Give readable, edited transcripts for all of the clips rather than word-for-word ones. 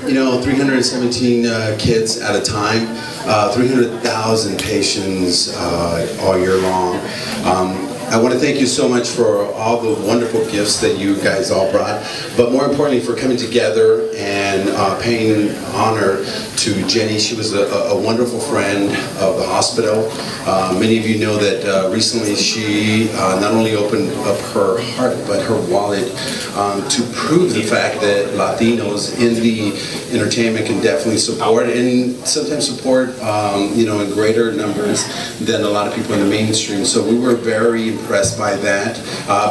You know, 317 kids at a time, 300,000 patients all year long. I want to thank you so much for all the wonderful gifts that you guys all brought, but more importantly for coming together and paying honor to Jenny. She was a wonderful friend of the hospital. Many of you know that recently she not only opened up her heart but her wallet to prove the fact that Latinos in the entertainment can definitely support, and sometimes support you know, in greater numbers than a lot of people in the mainstream. So we were very impressed by that,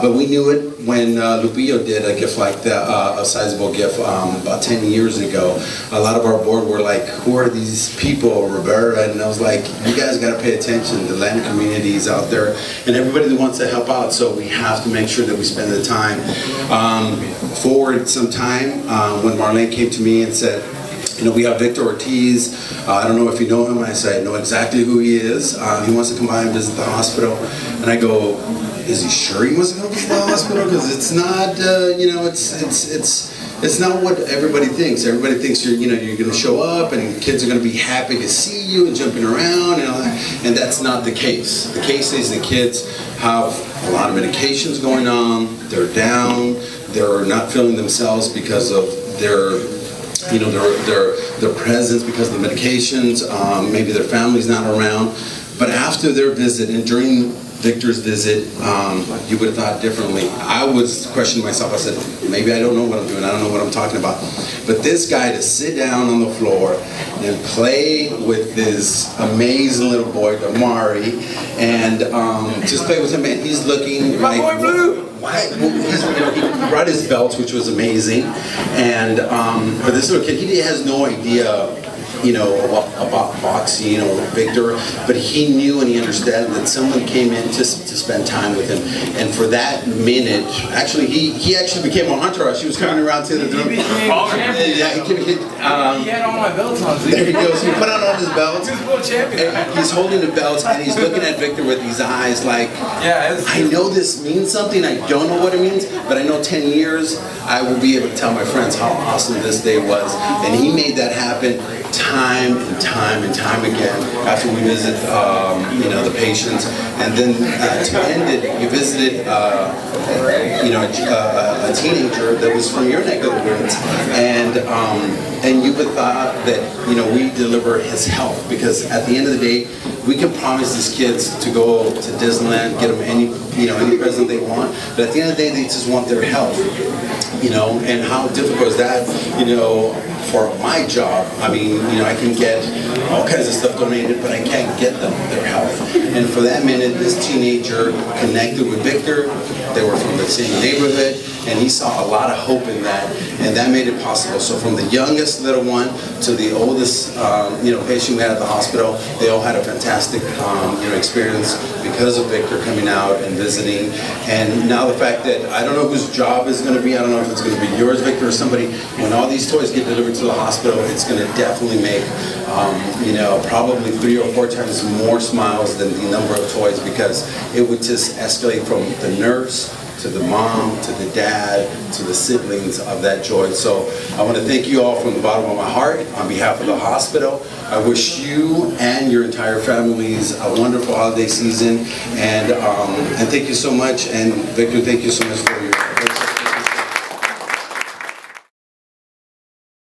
but we knew it when Lupillo did a gift like that, a sizable gift about 10 years ago. A lot of our board were like, who are these people, Roberta? And I was like, you guys got to pay attention. The Latin communities out there and everybody that wants to help out, so we have to make sure that we spend the time. Forward some time, when Marlene came to me and said, you know, we have Victor Ortiz. I don't know if you know him. I said, I know exactly who he is. He wants to come by and visit the hospital. And I go, is he sure he wants to go visit the hospital? Because it's not, you know, it's not what everybody thinks. Everybody thinks you're going to show up and kids are going to be happy to see you and jumping around and all that. And that's not the case. The case is the kids have a lot of medications going on. They're down. They're not feeling themselves because of their presence, because of the medications. Maybe their family's not around. But after their visit and during Victor's visit, you would have thought differently. I was questioning myself. I said, maybe I don't know what I'm doing. I don't know what I'm talking about. But this guy to sit down on the floor and play with this amazing little boy, Damari, and just play with him, and he's looking like, my boy Blue. He brought his belts, which was amazing, and for this little kid, he has no idea, you know, about boxing or Victor, but he knew and he understood that someone came in to spend time with him. And for that minute, actually, he actually became a entourage. He was coming around to the drum. He had all my belts on. There he goes. He put on all his belts. He was world champion. And he's holding the belts and he's looking at Victor with these eyes like, I know this means something. I don't know what it means, but I know 10 years I will be able to tell my friends how awesome this day was. And he made that happen time and time and time again after we visit you know, the patients. And then to end it, you visited you know, a teenager that was from your neck of the woods, and you would thought that, you know, we deliver his health, because at the end of the day we can promise these kids to go to Disneyland, get them any, you know, any present they want, but at the end of the day they just want their health, you know. And how difficult is that, you know, for my job? I mean, you know, I can get all kinds of stuff donated, but I can't get them their health. And for that minute, this teenager connected with Victor. They were from the same neighborhood, and he saw a lot of hope in that, and that made it possible. So from the youngest little one to the oldest, you know, patient we had at the hospital, they all had a fantastic, you know, experience because of Victor coming out and visiting. And now the fact that I don't know whose job is going to be, I don't know if it's going to be yours, Victor, or somebody, when all these toys get delivered to the hospital, it's going to definitely make, you know, probably 3 or 4 times more smiles than the number of toys, because it would just escalate from the nurse to the mom, to the dad, to the siblings of that joy. So I want to thank you all from the bottom of my heart on behalf of the hospital. I wish you and your entire families a wonderful holiday season, and thank you so much. And Victor, thank you so much for your